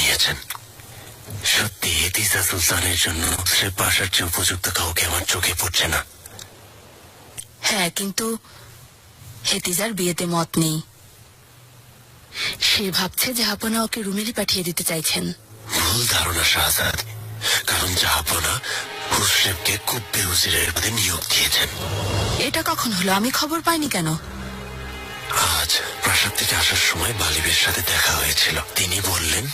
নিয়েছেন। সত্যি হেতিজা সুলতানের জন্য সে পাশার চেয়ে উপযুক্ত কাউকে আমার চোখে পড়ছে না। হ্যাঁ, কিন্তু হেতিজার বিয়েতে মত নেই। সে ভাবছে জাহাপনা ওকে রুমেলি পাঠিয়ে দিতে চাইছেন। ভুল ধারণা শাহজাদ, কারণ জাহাপনা হুসরেবকে কুব্বে উজিরের পদে নিয়োগ দিয়েছেন। এটা কখন হলো? আমি খবর পাইনি কেন? আজ প্রাসাদ থেকে আসার সময় বালিবের সাথে দেখা হয়েছিল। তিনি বললেন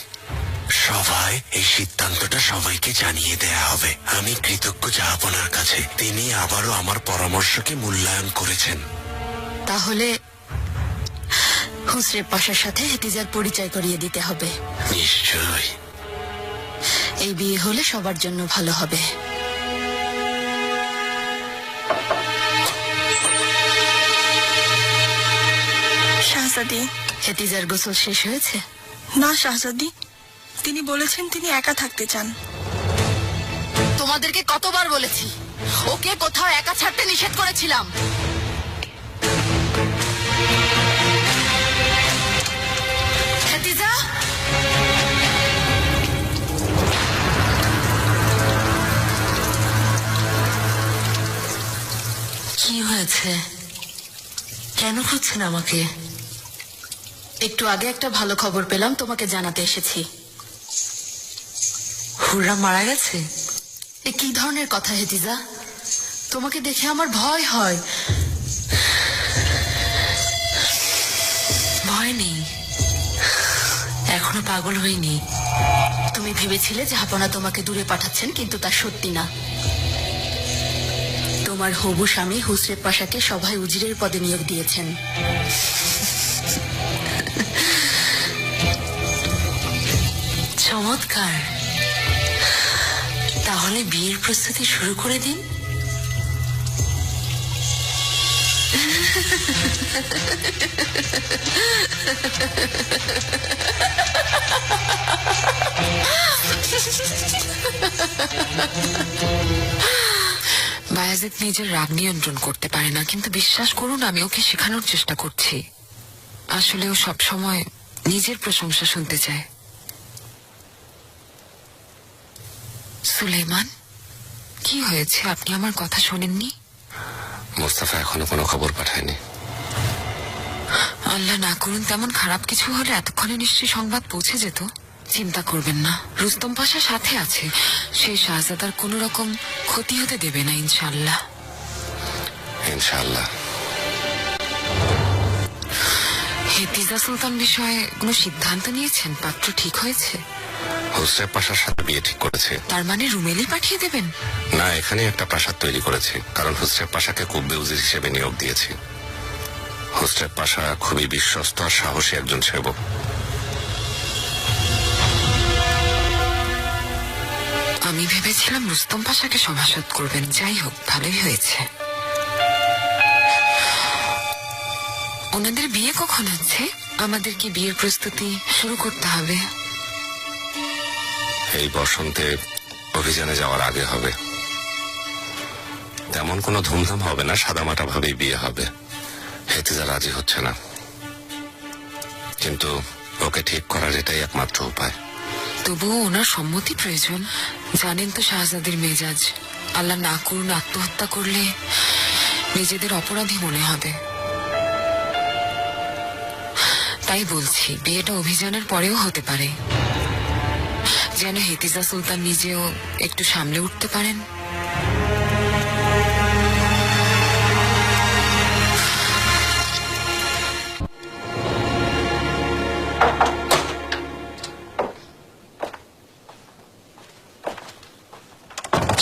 সভায় এই সিদ্ধান্তটা সবাইকে জানিয়ে দেয়া হবে। আমি কৃতজ্ঞ জাহাপনার কাছে। তিনি আবারও আমার পরামর্শকে মূল্যায়ন করেছেন। তাহলে হুসরেব পাশার সাথে হেতিজার পরিচয় করিয়ে দিতে হবে। নিশ্চয়ই। এই বিয়ে হলে সবার জন্য ভালো হবে। শাহজাদি, হেতিজার গোসল শেষ হয়েছে? না শাহজাদি, তিনি বলেছেন তিনি একা থাকতে চান। তোমাদেরকে কতবার বলেছি ওকে কোথাও একা ছাড়তে নিষেধ করেছিলাম। হেতিজা, কি হয়েছে? কেন খুঁজছেন আমাকে? একটু আগে একটা ভালো খবর পেলাম, তোমাকে জানাতে এসেছি। হুররাম মারা গেছে? এ কি ধরনের কথা হেতিজা? তোমাকে দেখে আমার ভয় হয়। ভয় নেই, এখনো পাগল হইনি। তুমি ভেবেছিলে জাহাপনা তোমাকে দূরে পাঠাচ্ছেন, কিন্তু তা সত্যি না। তোমার হবু স্বামী হুসরেব পাশাকে সভায় উজিরের পদে নিয়োগ দিয়েছেন। চমৎকার। তাহলে বিয়ের প্রস্তুতি শুরু করে দিন। বায়াজিদ নিজের রাগ নিয়ন্ত্রণ করতে পারে না, কিন্তু বিশ্বাস করুন আমি ওকে শেখানোর চেষ্টা করছি। আসলে ও সবসময় নিজের প্রশংসা শুনতে চায়। সুলাইমান, কি হয়েছে? আপনি আমার কথা শোনেননি? মোস্তফা এখনো কোনো খবর পাঠায়নি। আল্লাহ না করুন তেমন খারাপ কিছু হলে এতক্ষণে নিশ্চয়ই সংবাদ পৌঁছে যেত। চিন্তা করবেন না, রুস্তম পাশা সাথে আছে। সেই শাহজাদার কোন রকম ক্ষতি হতে দেবে না ইনশাআল্লাহ। ইনশাআল্লাহ। হেতিজা সুলতান বিষয়ে কোনো সিদ্ধান্ত নিয়েছেন? পাত্র ঠিক হয়েছে? হুসরেব পাশার সাথে বিয়ে ঠিক করেছে। তার মানে রুমেলি পাঠিয়ে দেবেন? না, এখানে একটা প্রাসাদ তৈরি করেছি, কারণ হুসরেব পাশাকে কুব্বে উজির হিসেবে নিয়োগ দিয়েছি। হুসরেব পাশা খুবই বিশ্বস্ত আর সাহসী একজন সেবক। আমি ভেবেছিলাম রুস্তম পাশাকে সভাসদ করবেন। যাই হোক, ভালোই হয়েছে। ওনাদের বিয়ে কখন আছে? আমাদের কি বিয়ের প্রস্তুতি শুরু করতে হবে? এই বসন্তে অভিযানে যাওয়ার আগে হবে। তেমন কোনো ধুমধাম হবে না, সাদামাটা ভাবেই বিয়ে হবে। হেতিজা রাজি হচ্ছে না, কিন্তু ওকে ঠিক করার এটাই একমাত্র উপায়। তবুও ওনার সম্মতি প্রয়োজন। জানেন তো শাহজাদির মেজাজ। আল্লাহ না করুন আত্মহত্যা করলে নিজেদের অপরাধী মনে হবে। তাই বলছি, বিয়েটা অভিযানের পরেও হতে পারে, যেন হেতিজা সুলতান নিজেও একটু সামলে উঠতে পারেন।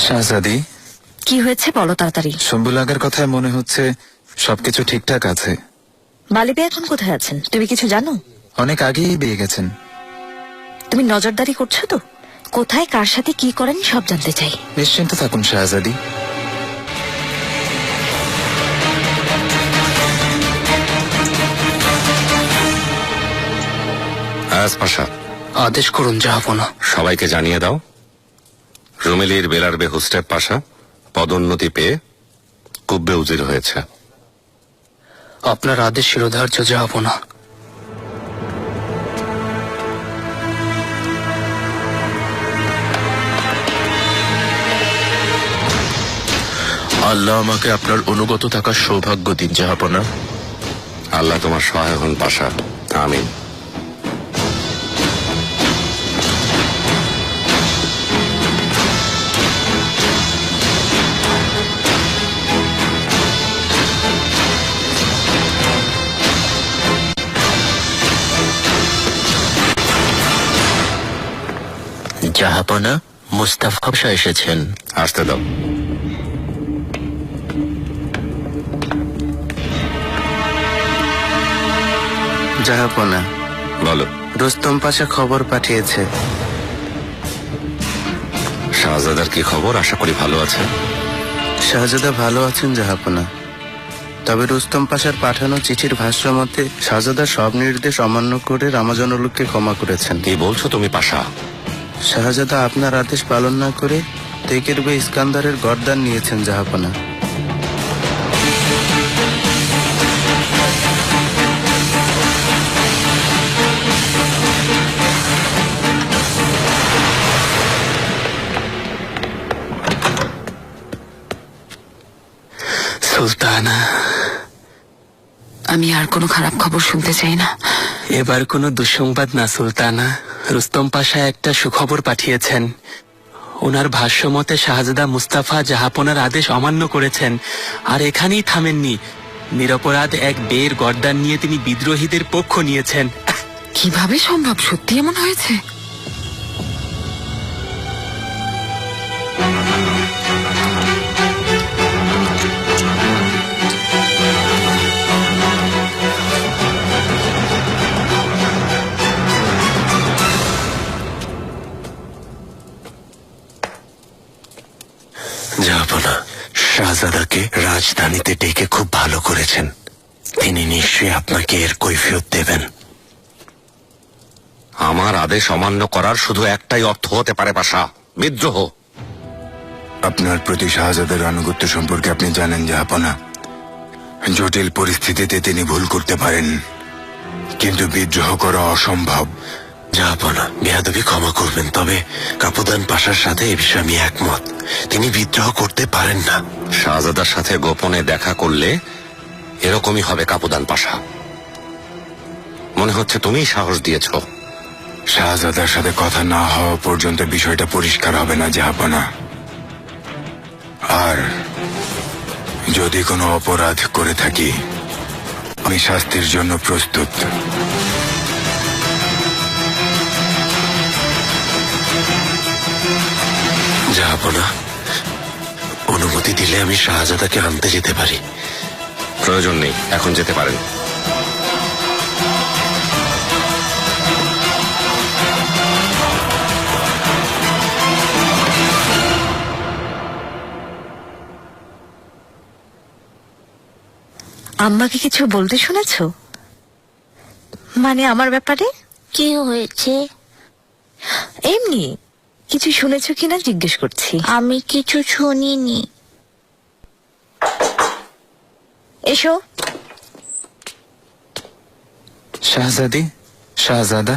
শাহজাদি, কি হয়েছে বলো তাড়াতাড়ি। শম্ভুল আগার কথায় মনে হচ্ছে সবকিছু ঠিকঠাক আছে। বালিবে এখন কোথায় আছেন তুমি কিছু জানো? অনেক আগেই বিয়ে গেছেন। তুমি নজরদারি করছো তো? কোথায় কার সাথে কি করেন সব জানতে চাই। নিশ্চিন্ত থাকুন শাহজাদি। পাশা, আদেশ করুন জাহাপনা। সবাইকে জানিয়ে দাও রুমেলির বেলারবে হুসরেব পাশা পদোন্নতি পেয়ে কুব্বে উজির হয়েছে। আপনার আদেশ শিরোধার্য জাহাপনা। আল্লাহ আমাকে আপনার অনুগত থাকার সৌভাগ্য দিন জাহাপনা। আল্লাহ তোমার সহায় হন পাশা, আমিন। জাহাপনা, মুস্তাফা শাহ এসেছেন। আসতে দাও। জাহাপনা, বলো। রুস্তম পাশা খবর পাঠিয়েছে। শাহজাদার কি খবর? আশা করি ভালো আছে। শাহজাদা ভালো আছেন জাহাপনা, তবে রুস্তম পাশার পাঠানো চিঠির ভাষ্য মতে শাহজাদা সব নির্দেশ অমান্য করে রামাজানুলকে ক্ষমা করেছেন। কি বলছো তুমি পাশা? শাহজাদা আপনার আদেশ পালন না করে তেকেরবে ইস্কান্দারের গর্দান নিয়েছেন জাহাপনা। সুলতানা, আমি আর কোনো খারাপ খবর শুনতে চাই না। এবার কোনো দুঃসংবাদ না সুলতানা। রুস্তম পাশা একটা সুখবর পাঠিয়েছেন। ওনার ভাষ্য মতে শাহজাদা মুস্তাফা জাহাপনার আদেশ অমান্য করেছেন, আর এখানেই থামেননি। নিরপরাধ এক বের গর্দান নিয়ে তিনি বিদ্রোহীদের পক্ষ নিয়েছেন। কিভাবে সম্ভব? সত্যি এমন হয়েছে? জাহাপনা, শাহজাদাকে রাজধানীতে ডেকে খুব ভালো করেছেন। তিনি নিশ্চয়ই আপনাকে এর কৈফিয়ত দেবেন। আমার আদেশ অমান্য করার শুধু একটাই অর্থ হতে পারে পাশা, বিদ্রোহ। আপনার প্রতি শাহজাদার আনুগত্য সম্পর্কে আপনি জানেন জাহাপনা। জটিল পরিস্থিতিতে তিনি ভুল করতে পারেন, কিন্তু বিদ্রোহ করা অসম্ভব। জাহাপনা, বেয়াদবি ক্ষমা করবেন, তবে কাপুদান পাশার সাথে এ বিষয়ে আমি একমত। তিনি বিদ্রোহ করতে পারেন না। শাহজাদার সাথে গোপনে দেখা করলে এরকমই হবে কাপুদান পাশা। মনে হচ্ছে তুমিই সাহস দিয়েছ। শাহজাদার সাথে কথা না হওয়া পর্যন্ত বিষয়টা পরিষ্কার হবে না জাহাপনা। আর যদি কোনো অপরাধ করে থাকি, আমি শাস্তির জন্য প্রস্তুত। জাহাপনা, অনুমতি দিলে আমি শাহজাদাকে আনতে যেতে পারি। প্রয়োজন নেই, এখন যেতে পারেন। আম্মাকে কিছু বলতে শুনেছ? মানে আমার ব্যাপারে? কি হয়েছে? এমনি কিছু শুনেছ কিনা জিজ্ঞেস করছি। আমি কিছু শুনিনি। এসো। শাহজাদি, শাহজাদা,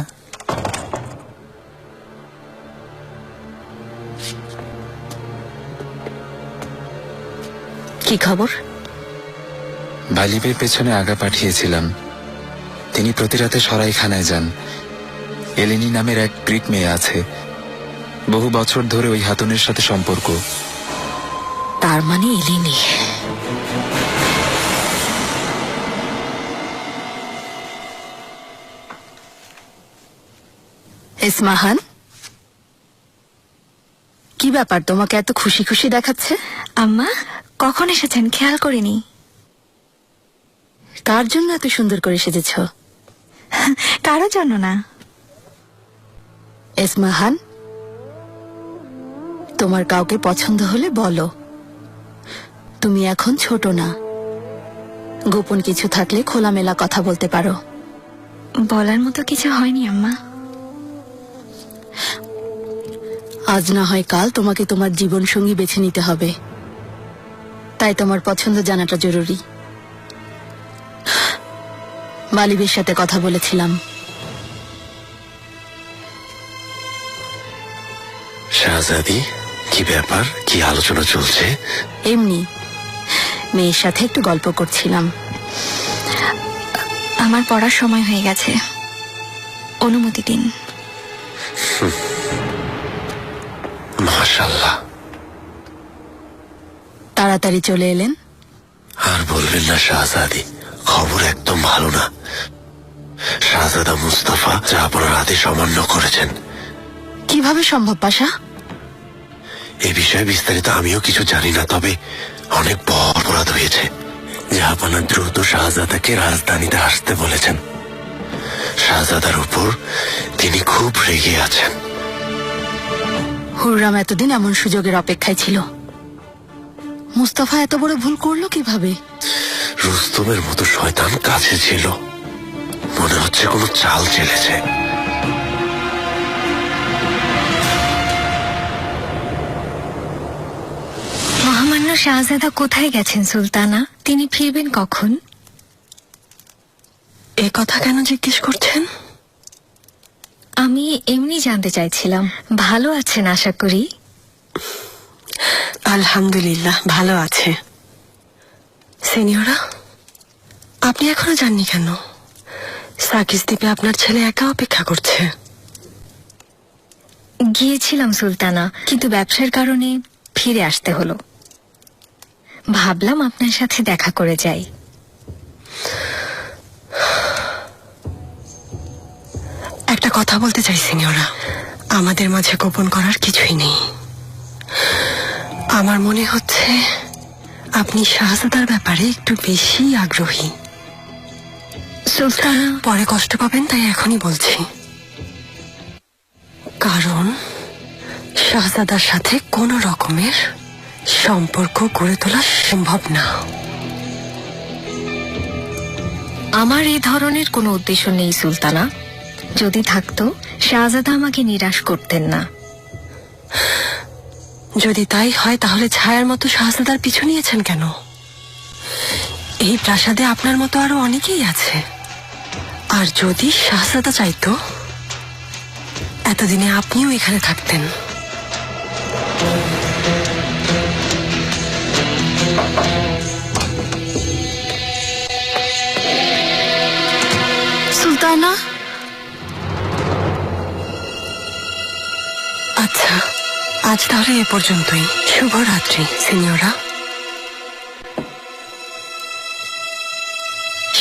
কি খবর? বালিবের পেছনে আগা পাঠিয়েছিলাম। তিনি প্রতি রাতে সরাইখানায় যান। এলিনি নামের এক গ্রিক মেয়ে আছে, বহু বছর ধরে ওই হাতুনের সাথে সম্পর্ক। তার মানে এলিনি। ইসমাহান, কি ব্যাপার তোমাকে এত খুশি খুশি দেখাচ্ছে? আম্মা কখন এসেছেন খেয়াল করিনি। কার জন্য এত সুন্দর করে সেজেছ? কারো জন্য না। ইসমাহান, তোমার কাউকে পছন্দ হলে বলো। তুমি এখন ছোট না, গোপন কিছু থাকলে খোলামেলা কথা বলতে পারো। বলার মতো কিছু হয়নি আম্মা। আজ না হয় কাল তোমাকে তোমার জীবন সঙ্গী বেছে নিতে হবে, তাই তোমার পছন্দ জানাটা জরুরি। বালিবের সাথে কথা বলেছিলাম। শাহজাদি, কি ব্যাপার? কি আলোচনা চলছে? এমনি মেয়ের সাথে একটু গল্প করছিলাম। আমার পড়ার সময় হয়ে গেছে, অনুমতি দিন। মাশাআল্লাহ। তাড়াতাড়ি চলে এলেন। আর বলবেন না শাহজাদি, খবর একদম ভালো না। শাহজাদা মুস্তাফা জাহাপনার আদেশ অমান্য করেছেন। কিভাবে সম্ভব পাশা? এ বিষয়ে বিস্তারিত আমিও কিছু জানি না, তবে অনেক বড় অপরাধ হয়েছে। জাহাপনা দ্রুত শাহজাদাকে রাজধানীতে আসতে বলেছেন। শাহজাদার উপর তিনি খুব রেগে আছেন। হুররাম এতদিন এমন সুযোগের অপেক্ষায় ছিল। মুস্তাফা এত বড় ভুল করলো কিভাবে? রুস্তমের মতো শয়তান কাছে ছিল, মনে হচ্ছে কোনো চাল চেলেছে। মহামান্য শাহজাদা কোথায় গেছেন সুলতানা? তিনি ফিরবেন কখন? এ কথা কেন জিজ্ঞেস করছেন? আমি এমনি জানতে চাইছিলাম। ভালো আছেন আশা করি? আলহামদুলিল্লাহ ভালো আছে। সিনিয়রা, আপনি এখনো যাননি কেন? সাকিস দ্বীপে আপনার ছেলে একা অপেক্ষা করছে। গিয়েছিলাম সুলতানা, কিন্তু ব্যবসার কারণে ফিরে আসতে হলো। ভাবলাম আপনার সাথে দেখা করে যাই। একটা কথা বলতে চাই সিনিয়রা, আমাদের মাঝে গোপন করার কিছুই নেই। আমার মনে হচ্ছে আপনি শাহজাদার ব্যাপারে একটু বেশি আগ্রহী। সুলতানা, পরে কষ্ট পাবেন, তাই এখনই বলছি। কারণ শাহজাদার সাথে কোনো রকমের সম্পর্ক গড়ে তোলা সম্ভব না। আমার এই ধরনের কোনো উদ্দেশ্য নেই সুলতানা। যদি থাকতো, শাহজাদা আমাকে নিরাশ করতেন না। যদি তাই হয়, তাহলে ছায়ার মতো শাহজাদার পিছু নিয়েছেন কেন? এই প্রাসাদে আপনার মতো আরো অনেকেই আছে। আর যদি শাহজাদা চাইতো, এতদিনে আপনিও এখানে থাকতেন। সুলতানা, আচ্ছা, আজ তাহলে এ পর্যন্তই। শুভরাত্রি সিনিয়রা।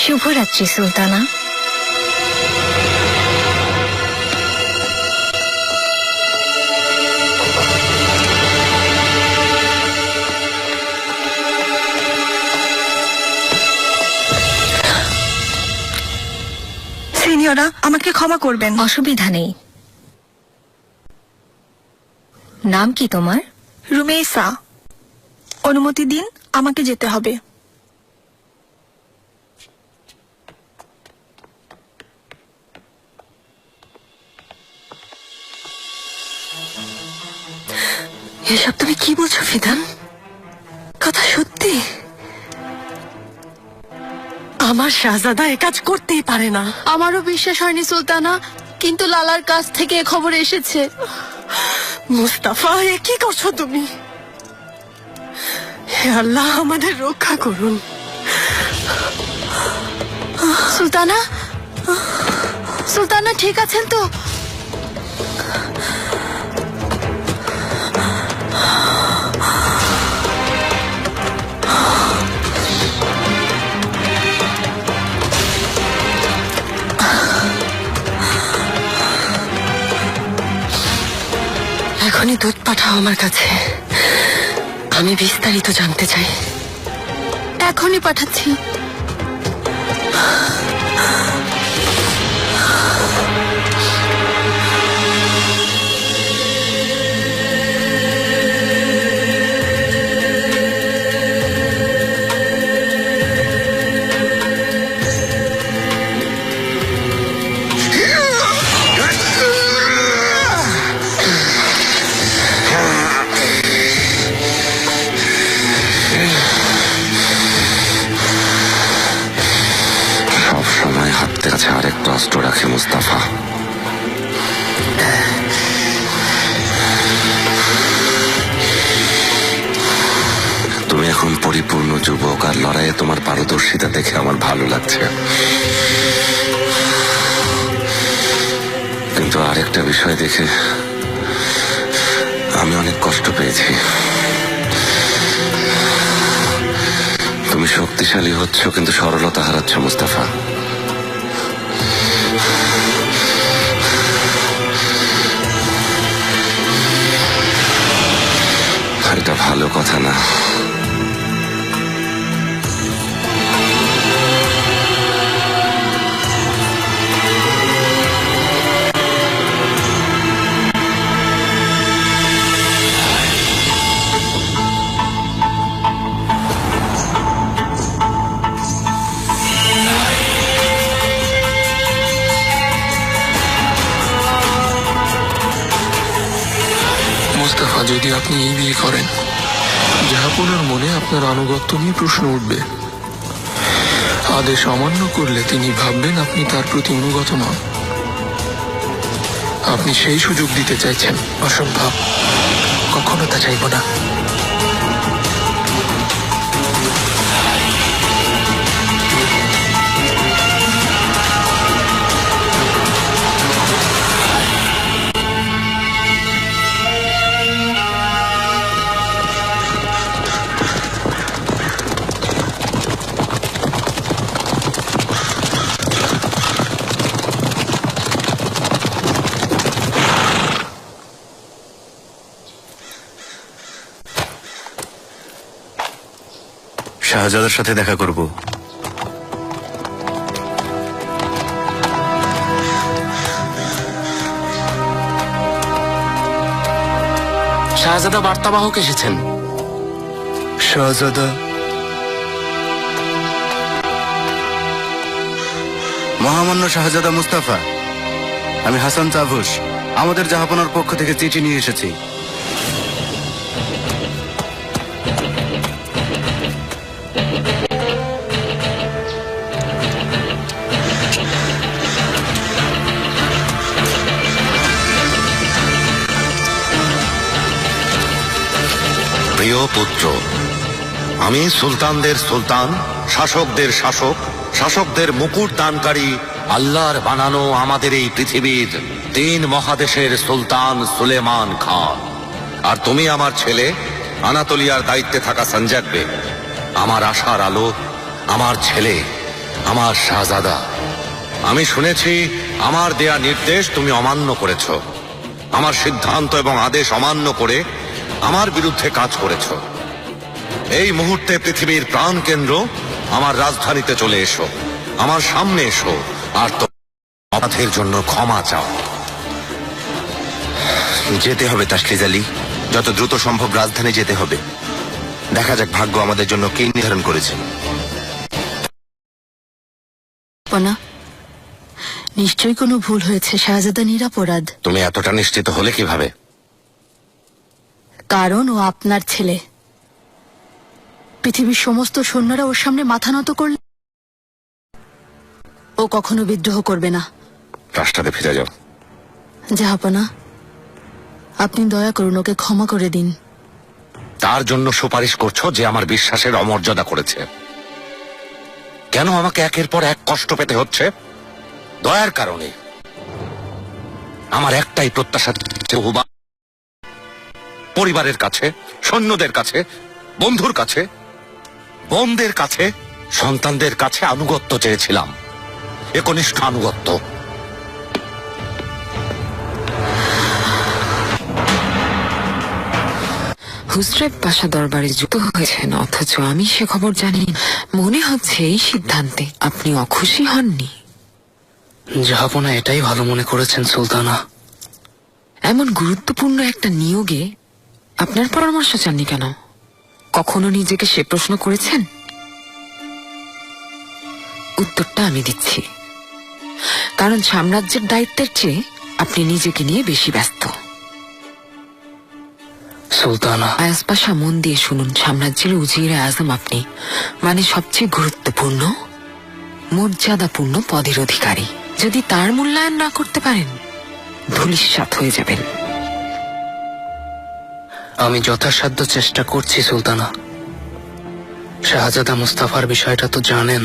শুভরাত্রি সুলতানা। সিনিয়রা, আমাকে ক্ষমা করবেন। অসুবিধা নেই। নাম কি তোমার? রুমেইসা। অনুমতি দিন, আমাকে যেতে হবে। এসব তুমি কি বলছো ফিদান? কথা সত্যি? আমার শাহজাদা এ কাজ করতেই পারে না। আমারও বিশ্বাস হয়নি সুলতানা, কিন্তু লালার কাছ থেকে এ খবর এসেছে। মুস্তাফা, এ কি করছো তুমি? হে আল্লাহ, আমাদের রক্ষা করুন। সুলতানা, সুলতানা ঠিক আছেন তো? এখনই দুধ পাঠাও আমার কাছে, আমি বিস্তারিত জানতে চাই। এখনই পাঠাচ্ছি। কাছে আরেকটা অস্ত্র রাখে মুস্তাফা। তুমি এখন পরিপূর্ণ যুবক, আর লড়াইয়ে তোমার পারদর্শিতা দেখে আমার ভালো লাগছে। কিন্তু আরেকটা বিষয় দেখে আমি অনেক কষ্ট পেয়েছি। তুমি শক্তিশালী হচ্ছ কিন্তু সরলতা হারাচ্ছ মুস্তাফা। আর এটা ভালো কথা না। মুস্তাফা, যদি আপনি এই বিয়ে করেন, জাহাপনার মনে আপনার আনুগত্য নিয়ে প্রশ্ন উঠবে। আদেশ অমান্য করলে তিনি ভাববেন আপনি তার প্রতি অনুগত নন। আপনি সেই সুযোগ দিতে চাইছেন। অসম্ভব, কখনো তা চাইব না। শাহজাদার সাথে দেখা করব। শাহজাদা বার্তাবাহক এসেছেন। শাহজাদা, মহামান্য শাহজাদা মুস্তাফা, আমি হাসান চাভুস আমাদের জাহাপনার পক্ষ থেকে চিঠি নিয়ে এসেছি। প্রিয় পুত্র, আমি সুলতানদের সুলতান, শাসকদের শাসক, শাসকদের মুকুট দানকারী, আল্লাহর বানানো আমাদের এই পৃথিবীর 3 মহাদেশের সুলতান সুলেমান খান। আর তুমি আমার ছেলে, আনাতোলিয়ার দায়িত্বে থাকা সঞ্জক বে। আমার আশার আলো, আমার ছেলে, আমার শাহজাদা। আমি শুনেছি আমার দেয়া নির্দেশ তুমি অমান্য করেছ। আমার সিদ্ধান্ত এবং আদেশ অমান্য করে আমার বিরুদ্ধে কাজ করেছ। এই মুহূর্তে পৃথিবীর প্রাণ কেন্দ্র আমার রাজধানীতে চলে এসো, আমার সামনে এসো, আর তো অপরাধের জন্য ক্ষমা চাও। যেতে হবে তাসলিজ আলী, যত দ্রুত সম্ভব রাজধানী যেতে হবে। দেখা যাক ভাগ্য আমাদের জন্য কে নির্ধারণ করেছে। নিশ্চয়ই কোনো ভুল হয়েছে। শাহজাদা নিরপরাধ। তুমি এতটা নিশ্চিত হলে কিভাবে? কারণ ও আপনার ছেলে। পৃথিবীর সমস্ত সৈন্যরা ওর সামনে মাথা নত করলে ও কখনো বিদ্রোহ করবে না। রাস্তাতে ফিরে যাও। জাহাপনা, আপনি দয়া করুন, ওকে ক্ষমা করে দিন। তার জন্য সুপারিশ করছো যে আমার বিশ্বাসের অমর্যাদা করেছে? কেন আমাকে একের পর এক কষ্ট পেতে হচ্ছে? দয়ার কারণে। আমার একটাই প্রত্যাশা, পরিবারের কাছে, সৈন্যদের কাছে, বন্ধুর কাছে, বোনদের কাছে, সন্তানদের কাছে আনুগত্য চেয়েছিলাম, একনিষ্ঠ আনুগত্য। হুসরেব পাশা দরবারে যুক্ত হয়েছেন, অথচ আমি সে খবর জানি। মনে হচ্ছে এই সিদ্ধান্তে আপনি অখুশি হননি। জাহাপনা এটাই ভালো মনে করেছেন সুলতানা। এমন গুরুত্বপূর্ণ একটা নিয়োগে আপনার পরামর্শ চাননি কেন? কখনো নিজেকে সে প্রশ্ন করেছেন? উত্তরটা আমি দিচ্ছি। কারণ সাম্রাজ্যের দায়িত্বের চেয়ে আপনি নিজেকে নিয়ে বেশি ব্যস্ত। সুলতানা, আয়াজ পাশা, মন দিয়ে শুনুন। সাম্রাজ্যের উজিরে আজম আপনি, মানে সবচেয়ে গুরুত্বপূর্ণ, মর্যাদাপূর্ণ পদের অধিকারী। যদি তার মূল্যায়ন না করতে পারেন, ধূলিসাৎ হয়ে যাবেন। আমি যথাসাধ্য চেষ্টা করছি সুলতানা। শাহজাদা মুস্তাফার বিষয়টা তো জানেন।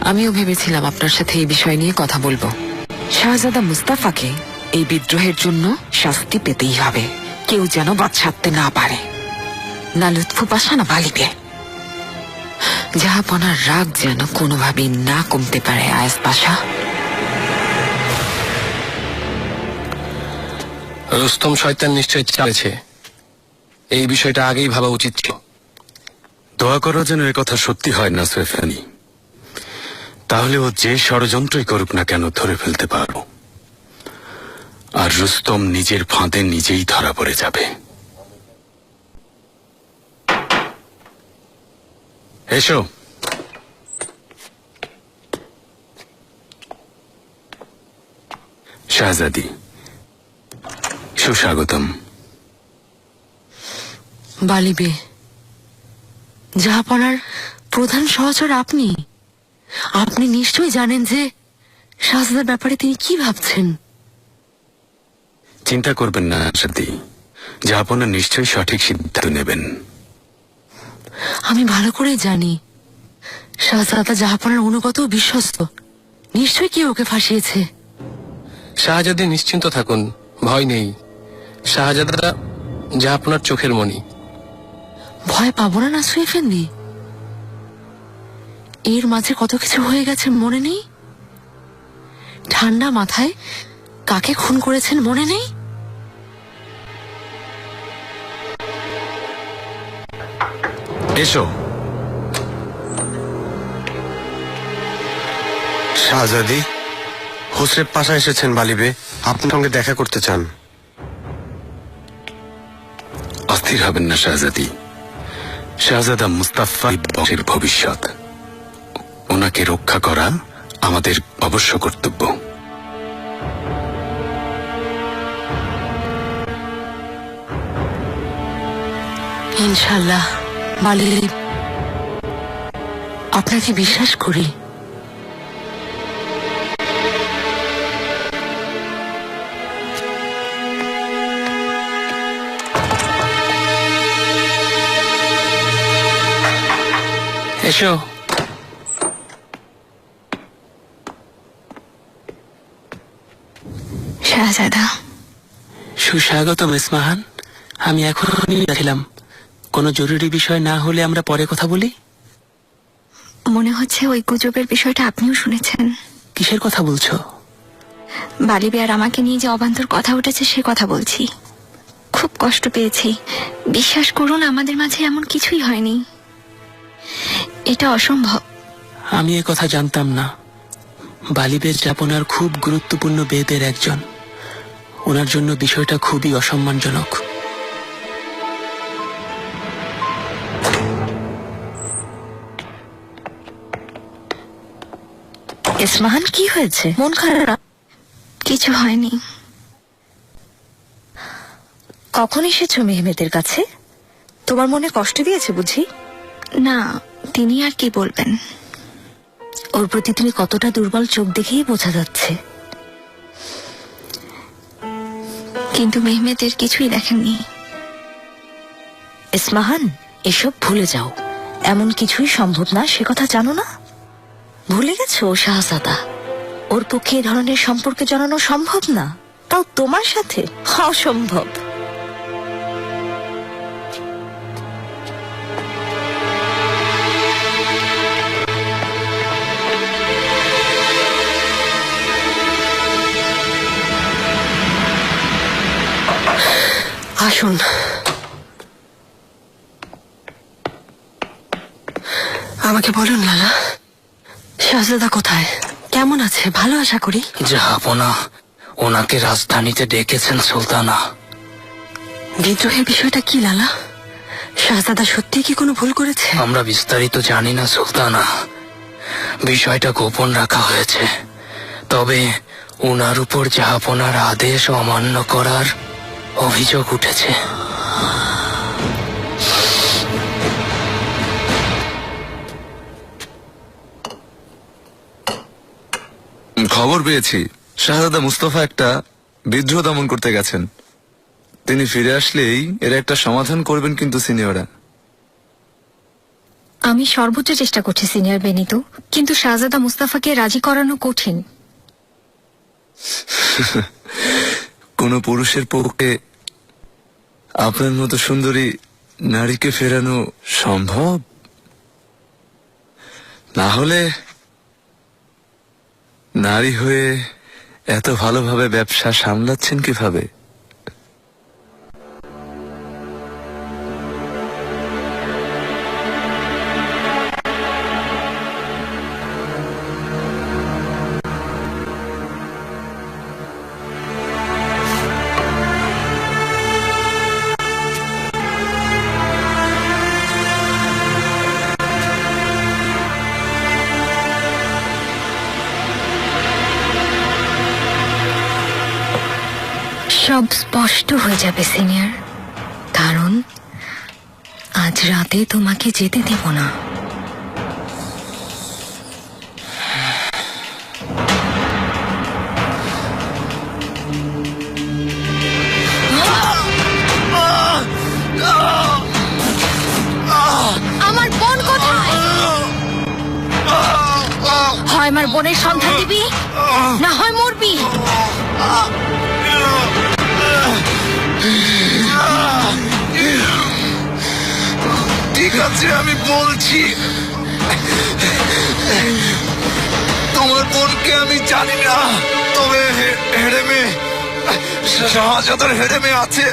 আমিও ভেবেছিলাম আপনার সাথে এই বিষয় নিয়ে কথা বলবো। শাহজাদা মুস্তাফাকে এই বিদ্রোহের জন্য শাস্তি পেতেই হবে। কেউ যেন বাদ ছাড়তে না পারে, না লুৎফু পাশা না বালিবে। জাহাপনার রাগ যেন কোনোভাবেই না কমতে পারে আয়েস পাশা। রুস্তম শয়তান নিশ্চয় চাইছে, এই বিষয়টা আগেই ভাবা উচিত ছিল। দোয়া করো যেন এ কথা সত্যি হয় না সৈফানি, তাহলে ও যে ষড়যন্ত্রই করুক না কেন ধরে ফেলতে পারবো, আর রুস্তম নিজের ফাঁদে নিজেই ধরা পড়ে যাবে। এসো। শাহজাদি, সুস্বাগতম। বালিবে, জাহাপনার প্রধান সহচর আপনি। আপনি নিশ্চয়ই জানেন যে শাহজাদার ব্যাপারে তিনি কি ভাবছেন। চিন্তা করবেন না শাহজাদি, জাহাপনা নিশ্চয়ই সঠিক সিদ্ধান্ত নেবেন। আমি ভালো করেই জানি শাহজাদা জাহাপনার অনুগত ও বিশ্বস্ত। নিশ্চয়ই কেউ ওকে ফাঁসিয়েছে। শাহজাদি নিশ্চিন্ত থাকুন, ভয় নেই। শাহজাদা জাহাপনার চোখের মণি। ভয় পাবো না নাসরু এফেন্দি? এর মাঝে কত কিছু হয়ে গেছে মনে নেই? ঠান্ডা মাথায় কাকে খুন করেছেন মনে নেই? এসো। শাহজাদি, হোসরেব পাশা এসেছেন বালিবে, আপনার সঙ্গে দেখা করতে চান। অস্থির হবেন না শাহজাদি, শাহজাদা মুস্তাফা বংশের ভবিষ্যৎ, ওনাকে রক্ষা করা আমাদের অবশ্য কর্তব্য। ইনশাল্লাহ বালিব, আপনাকে বিশ্বাস করি। এসো। শাহজাদা, সুস্বাগতম ইসমাহান। আমি এখনই দেখলাম, কোনো জরুরি বিষয় না হলে আমরা পরে কথা বলি। মনে হচ্ছে ওই গুজবের বিষয়টা আপনিও শুনেছেন। কিসের কথা বলছো? বালিবে আর আমাকে নিয়ে যে অবান্তর কথা উঠেছে সে কথা বলছি। খুব কষ্ট পেয়েছি। বিশ্বাস করুন, আমাদের মাঝে এমন কিছুই হয়নি। এটা অসম্ভব। আমি এ কথা জানতাম না। বালিবে জাহাপনার খুব গুরুত্বপূর্ণ বেদের একজন। ওনার জন্য বিষয়টা খুবই অসম্মানজনক। ইসমাহান, কি হয়েছে? মন খারাপ? কিছু হয়নি। কখন এসেছো মেহমেদের কাছে? তোমার মনে কষ্ট দিয়েছে বুঝি? না, তিনি আর কি বলবেন। ওর প্রতি তুমি কতটা দুর্বল চোখ দেখেই বোঝা যাচ্ছে। কিন্তু মেহমেদের কিছুই দেখেননি। ইসমাহান, এসব ভুলে যাও। এমন কিছুই সম্ভব না, সে কথা জানো না? ভুলে গেছো শাহজাদা? ওর পক্ষে এই ধরনের সম্পর্কে জানানো সম্ভব না, তাও তোমার সাথে। অসম্ভব। আসুন। আমাকে বলুন লালা, শাহজাদা কোথায়, কেমন আছে? ভালো আশা করি। জাহাপনা ওনাকে রাজধানীতে ডেকেছেন সুলতানা। বিদ্রোহের বিষয়টা কি লালা? শাহজাদা সত্যি কি কোনো ভুল করেছে? আমরা বিস্তারিত জানি না সুলতানা, বিষয়টা গোপন রাখা হয়েছে। তবে ওনার উপর জাহাপনার আদেশ অমান্য করার অভিযোগ উঠেছে। খবর পেয়েছি শাহজাদা মুস্তফা একটা বিদ্রোহ দমন করতে গেছেন। তিনি ফিরে আসলেই এর একটা সমাধান করবেন কিন্তু সিনিয়ররা। আমি সর্বোচ্চ চেষ্টা করছি সিনিয়র বেনিতো, কিন্তু শাহজাদা মুস্তাফাকে রাজি করানো কঠিন। কোনো পুরুষের পক্ষে আপনার মতো সুন্দরী নারীকে ফেরানো সম্ভব? না হলে নারী হয়ে এত ভালোভাবে ব্যবসা সামলাচ্ছেন কিভাবে? সব স্পষ্ট হয়ে যাবে সিনিয়র, কারণ আজ রাতে তোমাকে যেতে দেব না। আমার বোন কোথায়? হয় আমার বোনের সন্ধান দিবি, না হয় মরবি। ঠিক আছে, আমি বলছি। তোমার বোনকে আমি জানি না, তবে হেরেমে শাহজাদার হেরেমে আছে।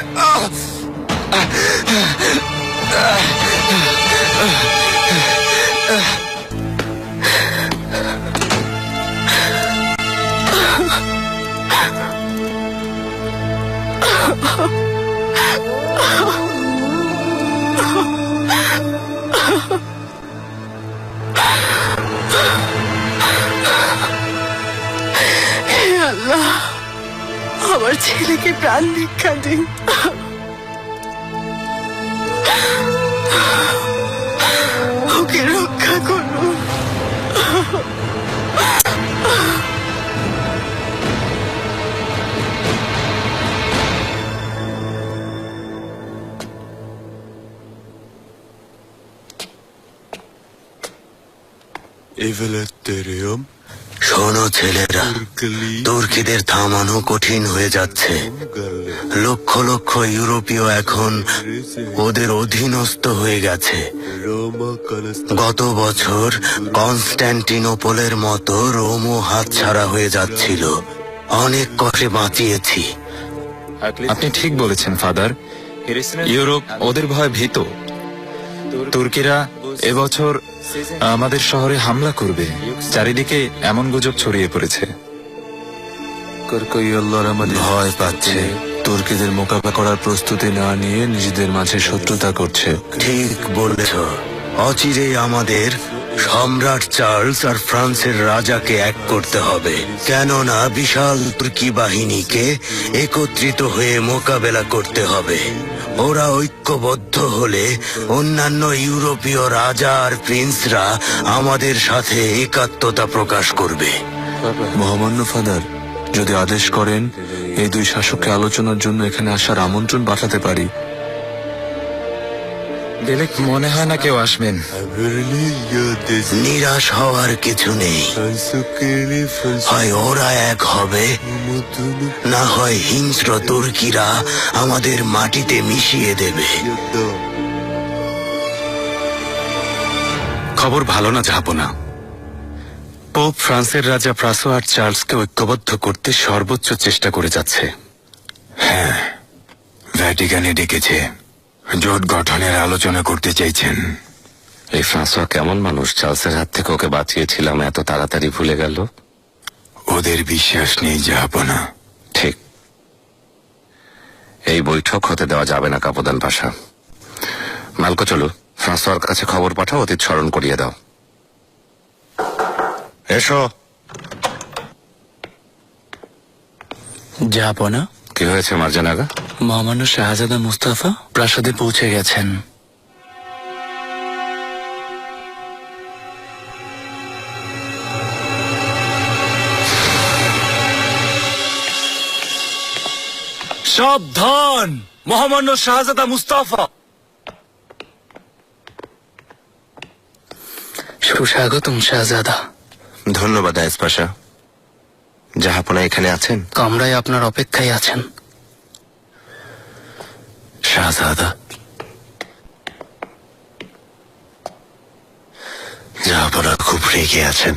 হে আল্লাহ, আমার ছেলেকে প্রাণ ভিক্ষা দিন। ওকে রক্ষা করুন। শোনো ছেলেরা, তুর্কিদের থামানো কঠিন হয়ে যাচ্ছে। লক্ষ লক্ষ ইউরোপীয় এখন ওদের অধীনস্থ হয়ে গেছে। গত বছর কনস্ট্যান্টিনোপলের মতো রোমও হাতছাড়া হয়ে যাচ্ছিল। অনেক কষ্টে বাঁচিয়েছি। আপনি ঠিক বলেছেন ফাদার, ইউরোপ ওদের ভয় ভীত। তুর্কিরা এবছর আমাদের শহরে হামলা করবে, চারিদিকে এমন গুজব ছড়িয়ে পড়েছে। ভয় পাচ্ছে, তুর্কিদের মোকাবিলা করার প্রস্তুতি না নিয়ে নিজেদের মাঝে শত্রুতা করছে। ঠিক বলেছ। অচিরেই আমাদের সম্রাট চার্লস আর ফ্রান্সের রাজাকে এক করতে হবে, কেননা বিশাল তুর্কি বাহিনীকে একত্রিত হয়ে মোকাবেলা করতে হবে। ওরা ঐক্যবদ্ধ হলে অন্যান্য ইউরোপীয় রাজা আর প্রিন্সরা আমাদের সাথে একাত্মতা প্রকাশ করবে। মহামান্য ফাদার, যদি আদেশ করেন এই দুই শাসককে আলোচনার জন্য এখানে আসার আমন্ত্রণ পাঠাতে পারি। মনে হয় না কেউ আসবেন। নিরাশ হওয়ার কিছু নেই। হয় ওরা এক হবে, না হয় হিংস্র তুর্কিরা আমাদের মাটিতে মিশিয়ে দেবে। খবর ভালো না জাহাপনা। পোপ ফ্রান্সের রাজা ফ্রাঁসোয়া চার্লসকে ঐক্যবদ্ধ করতে সর্বোচ্চ চেষ্টা করে যাচ্ছে। হ্যাঁ, ভ্যাটিকানে ডেকেছে, জোট গঠনের আলোচনা করতে চাইছেন। এই ফ্রাঁসোয়া কেমন মানুষ? চার্লসের হাত থেকে ওকে বাঁচিয়েছিলাম, এত তাড়াতাড়ি ভুলে গেল। ওদের বিশ্বাস নেই জাহাপনা। ঠিক, এই বৈঠক হতে দেওয়া যাবে না কাপদান পাশা। মালকো, চলো ফ্রাঁসোয়ার কাছে খবর পাঠাও, অতীত স্মরণ করিয়ে দাও। এসো। জাহাপনা, কি হয়েছে মার্জানাগা? মহামান্য শাহজাদা মুস্তাফা প্রাসাদে পৌঁছে গেছেন। সাবধান, মহামান্য শাহজাদা মুস্তাফা। সুস্বাগতম শাহজাদা। ধন্যবাদ আয়েস পাশা। জাহাপনা এখানে আছেন? কামরায় আপনার অপেক্ষায় আছেন। শাহজাদা, জাহাপনা খুব রেগে আছেন।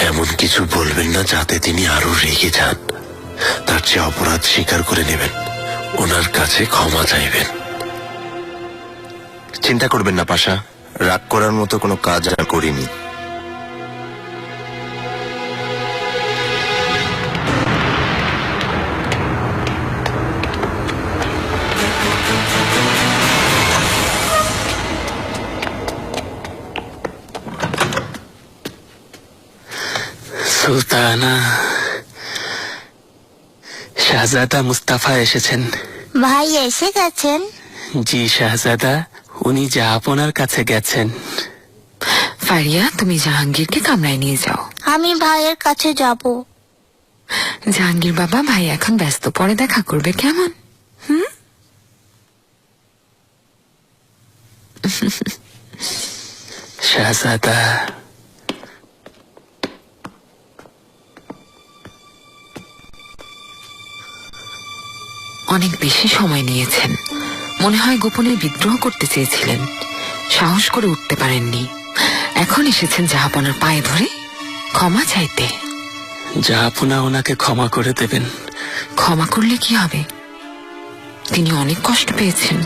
এমন কিছু বলবেন না যাতে তিনি আরো রেগে যান। তার চেয়ে অপরাধ স্বীকার করে নেবেন, ওনার কাছে ক্ষমা চাইবেন। চিন্তা করবেন না পাশা, রাগ করার মতো কোনো কাজ আর করিনি। সুলতানা, শাহজাদা মুস্তাফা এসেছেন। ভাই এসে গেছেন? জি শাহজাদা, উনি জাহাপনার কাছে গেছেন। ফারিয়া, তুমি জাহাঙ্গীরকে কামরায় নিয়ে যাও। আমি ভাইয়ের কাছে যাব। জাহাঙ্গীর বাবা, ভাই এখন ব্যস্ত, পরে দেখা করবে, কেমন? শাহজাদা, অনেক বেশি সময় নিয়েছেন। মনে হয় গোপনে বিদ্রোহ করতে চেয়েছিলেন, সাহস করে উঠতে পারেননি। এখন এসেছেন জাহাপনার পায়ে ধরে ক্ষমা চাইতে। জাহাপনা ওনাকে ক্ষমা করে দেবেন। ক্ষমা করলে কি হবে? তিনি অনেক কষ্ট পেয়েছেন।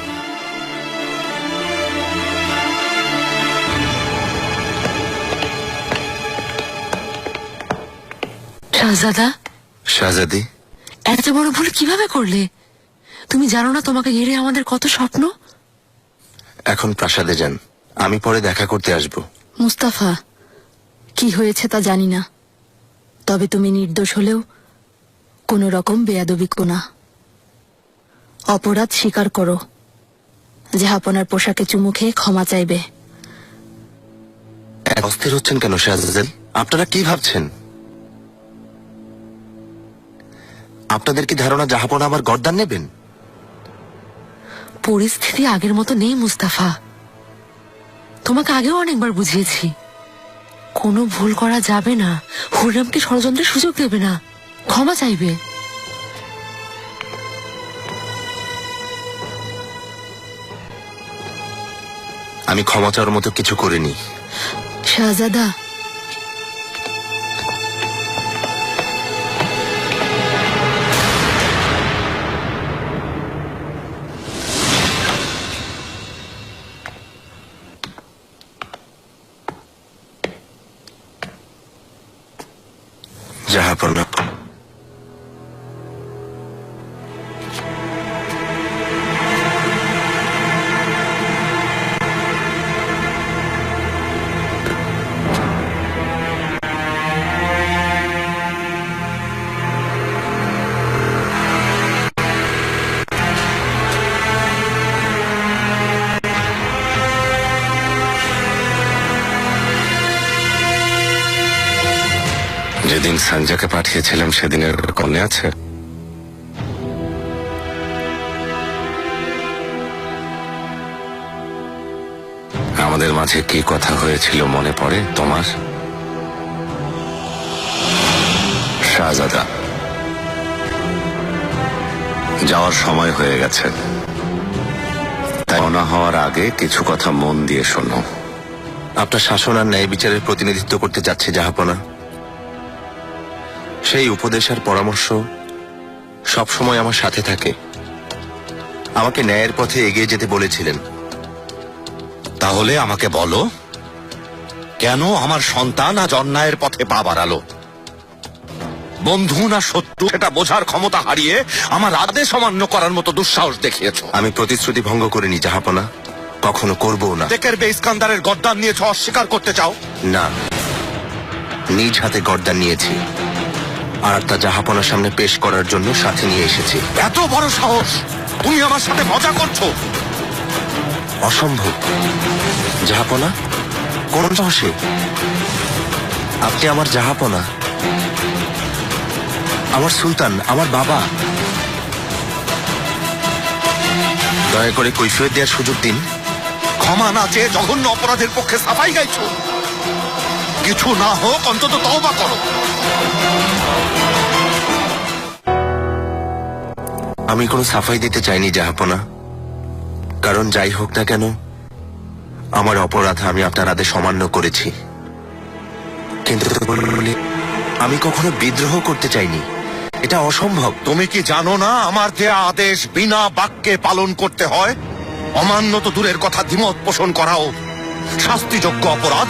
শাহজাদা, শাহজাদি, এত বড় ভুল কিভাবে করলে? তুমি জানো না তোমাকে ঘিরে আমাদের কত স্বপ্ন? এখন প্রাসাদে যান, আমি পরে দেখা করতে আসব। মুস্তাফা, কি হয়েছে তা জানি না, তবে তুমি নির্দোষ হলেও কোনো রকম বেয়াদবি করো না। অপরাধ স্বীকার করো। জাহাপনার পোশাকে চুমু খেয়ে ক্ষমা চাইবে। অস্থির হচ্ছেন কেন শাহজাদ? আপনারা কি ভাবছেন? আপনাদের কি ধারণা জাহাপনা আমার গর্দান নেবেন? পরিস্থিতি আগের মতো নেই মুস্তাফা। তোমাকে আগেও অনেকবার বুঝিয়েছি, কোনো ভুল করা যাবে না। হুররামকে ষড়যন্ত্রের সুযোগ দেবে না, ক্ষমা চাইবে। আমি ক্ষমা চাওয়ার মতো কিছু করিনি। শাহজাদা, জাহাপনা, যেদিন সানজাকে পাঠিয়েছিলাম সেদিনের মনে আছে? আমাদের মাঝে কি কথা হয়েছিল মনে পড়ে তোমার? শাহজাদা, যাওয়ার সময় হয়ে গেছে, তাই মনে হওয়ার আগে কিছু কথা মন দিয়ে শোনো। আপনার শাসন আর ন্যায় বিচারের প্রতিনিধিত্ব করতে যাচ্ছে জাহাপনা। সেই উপদেশ আর পরামর্শ সব সময় আমার সাথে থাকে। আমাকে ন্যায়ের পথে এগিয়ে যেতে বলেছিলেন। তাহলে আমাকে বলো, কেন আমার সন্তান আজ অন্যায়ের পথে পা বাড়ালো? বন্ধু না শত্রু সেটা বোঝার ক্ষমতা হারিয়ে আমার আদেশ অমান্য করার মতো দুঃসাহস দেখিয়েছো। আমি প্রতিশ্রুতি ভঙ্গ করিনি জাহাপনা, কখনো করবো না। টেকের বে ইস্কান্দারের গর্দান নিয়েছ, অস্বীকার করতে চাও? না, নিজ হাতে গর্দান নিয়েছি, আর তা জাহাপনার সামনে পেশ করার জন্য সাথে নিয়ে এসেছি। এত বড় সাহস! তুমি আমার সাথে মজা করছো? অসম্ভব জাহাপনা, কোন সাহসে? আপনি আমার জাহাপনা, আমার সুলতান, আমার বাবা। দয়া করে কৈফিয়ত দেওয়ার সুযোগ দিন। ক্ষমা না চেয়ে জঘন্য অপরাধের পক্ষে সাফাই গাইছো। কিছু না হোক অন্তত তওবা করো। আমি কোনো সাফাই দিতে চাইনি জাহাপনা, কারণ যাই হোক না কেন আমার অপরাধ, আমি আপনার আদেশ অমান্য করেছি। কিন্তু আমি কখনো বিদ্রোহ করতে চাইনি, এটা অসম্ভব। তুমি কি জানো না আমার দেয়া আদেশ বিনা বাক্যে পালন করতে হয়? অমান্য তো দূরের কথা, দ্বিমত পোষণ করাও শাস্তিযোগ্য অপরাধ।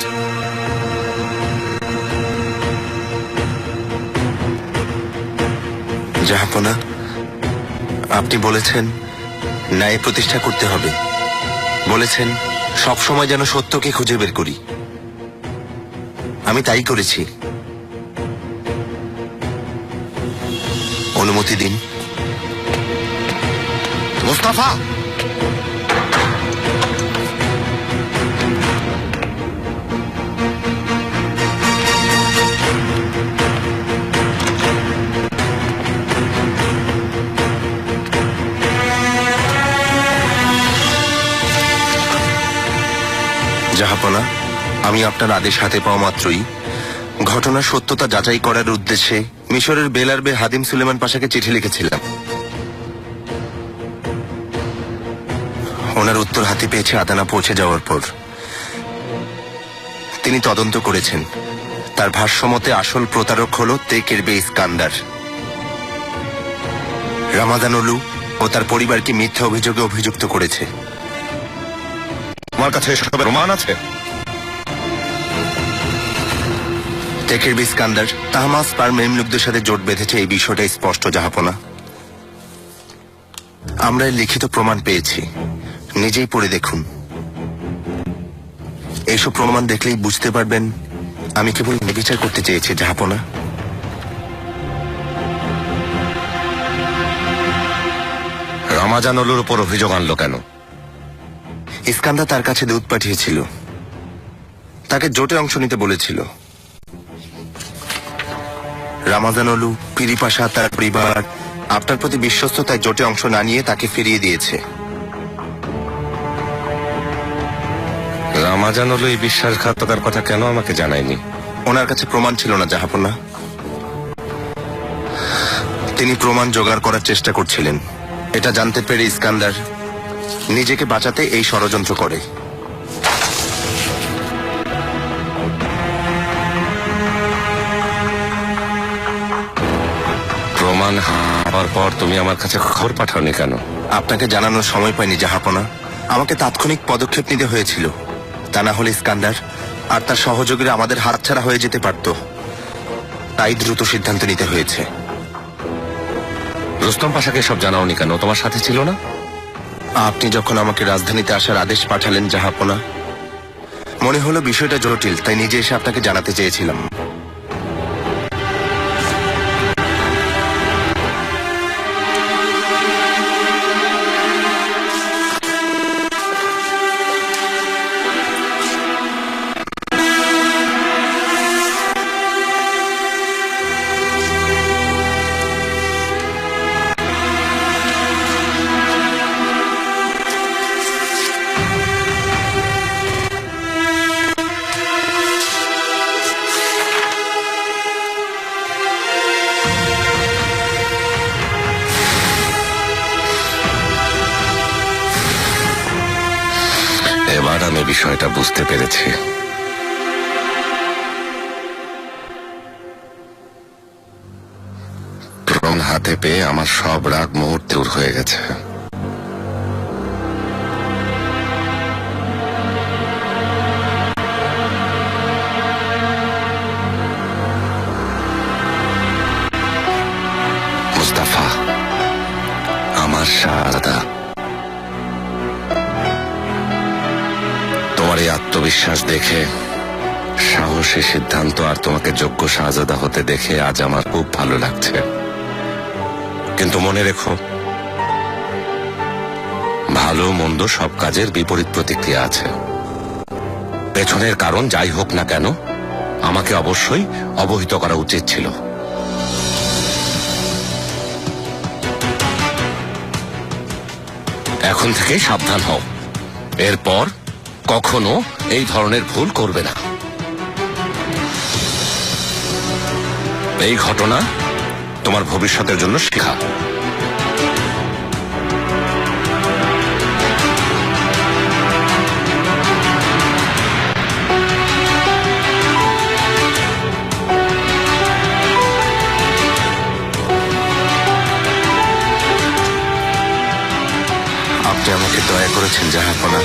জাহাপনা, আপনি বলেছেন ন্যায় প্রতিষ্ঠা করতে হবে, বলেছেন সব সময় যেন সত্যকে খুঁজে বের করি। আমি তাই করেছি। অনুমতি দিন। মুস্তাফা, জাহাপনা, আমি আপনার আদেশ হাতে পাওয়া মাত্রই ঘটনার সত্যতা যাচাই করার উদ্দেশ্যে মিশরের বেলারবে হাদিম সুলেমান পাশাকে চিঠি লিখেছিলাম। ওনার উত্তর হাতে পেয়েছে আদানা পৌঁছে যাওয়ার পর। তিনি তদন্ত করেছেন, তার ভাষ্যমতে আসল প্রতারক হল তেকেরবে ইস্কান্দার। রামাদানুলু ও তার পরিবারকে মিথ্যা অভিযোগে অভিযুক্ত করেছে। আমার কাছে এসবের প্রমাণ আছে। তেকেরবে ইস্কান্দার তাহমাস পার মেমলুকদের সাথে জোট বেঁধেছে, এই বিষয়টাই স্পষ্ট জাহাপনা। আমরা এর লিখিত প্রমাণ পেয়েছি, নিজেই পড়ে দেখুন। এইসব প্রমাণ দেখলেই বুঝতে পারবেন আমি কেবল বিচার করতে চেয়েছি জাহাপনা। রামাজানুলুর উপর অভিযোগ আনলো কেন? ইস্কান্দার তার কাছে দূত পাঠিয়েছিল, তাকে জোটে অংশ নিতে বলেছিল। রামাজানুলু, পিরি পাশা, তার পরিবার আপনার প্রতি বিশ্বস্ততায় জোটে অংশ না নিয়ে তাকে ফিরিয়ে দিয়েছে। রামাজানুলু এই বিশ্বাসঘাতকের কথা কেন আমাকে জানায়নি? ওনার কাছে প্রমাণ ছিল না জাহাপনা। তিনি প্রমাণ জোগাড় করার চেষ্টা করছিলেন। এটা জানতে পেরে ইস্কান্দার নিজেকে বাঁচাতে এই ষড়যন্ত্র করে। প্রমাণ হওয়ার পর তুমি আমার কাছে খবর পাঠাওনি কেন? আপনাকে জানানোর সময় পাইনি জাহাপনা, আমাকে তাৎক্ষণিক পদক্ষেপ নিতে হয়েছিল। তা না হলে ইস্কান্দার আর তার সহযোগীরা আমাদের হাতছাড়া হয়ে যেতে পারত। তাই দ্রুত সিদ্ধান্ত নিতে হয়েছে। রুস্তম পাশাকে সব জানাওনি কেন? তোমার সাথে ছিল না? আপনি যখন আমাকে রাজধানীতে আসার আদেশ পাঠালেন জাহাপনা, মনে হলো বিষয়টা জটিল, তাই নিজে এসে আপনাকে জানাতে চেয়েছিলাম। এবার আমি বিষয়টা বুঝতে পেরেছি। প্রমাণ হাতে পেয়ে আমার সব রাগ মুহূর্তে দূর হয়ে গেছে। মুস্তাফা, আমার শাহাদা, তোমার এই আত্মবিশ্বাস দেখে, সাহসী সিদ্ধান্ত আর তোমাকে যোগ্য শাহজাদা হতে দেখে আজ আমার খুব ভালো লাগছে। কিন্তু মনে রেখো, ভালো মন্দ সব কাজের বিপরীত প্রতিক্রিয়া আছে। পেছনের কারণ যাই হোক না কেন, আমাকে অবশ্যই অবহিত করা উচিত ছিল। এখন থেকে সাবধান হও। এরপর কখনো এই ধরনের ভুল করবে না। এই ঘটনা তোমার ভবিষ্যতের জন্য শিক্ষা। আপনি আমাকে দয়া করেছেন জাহাপনা।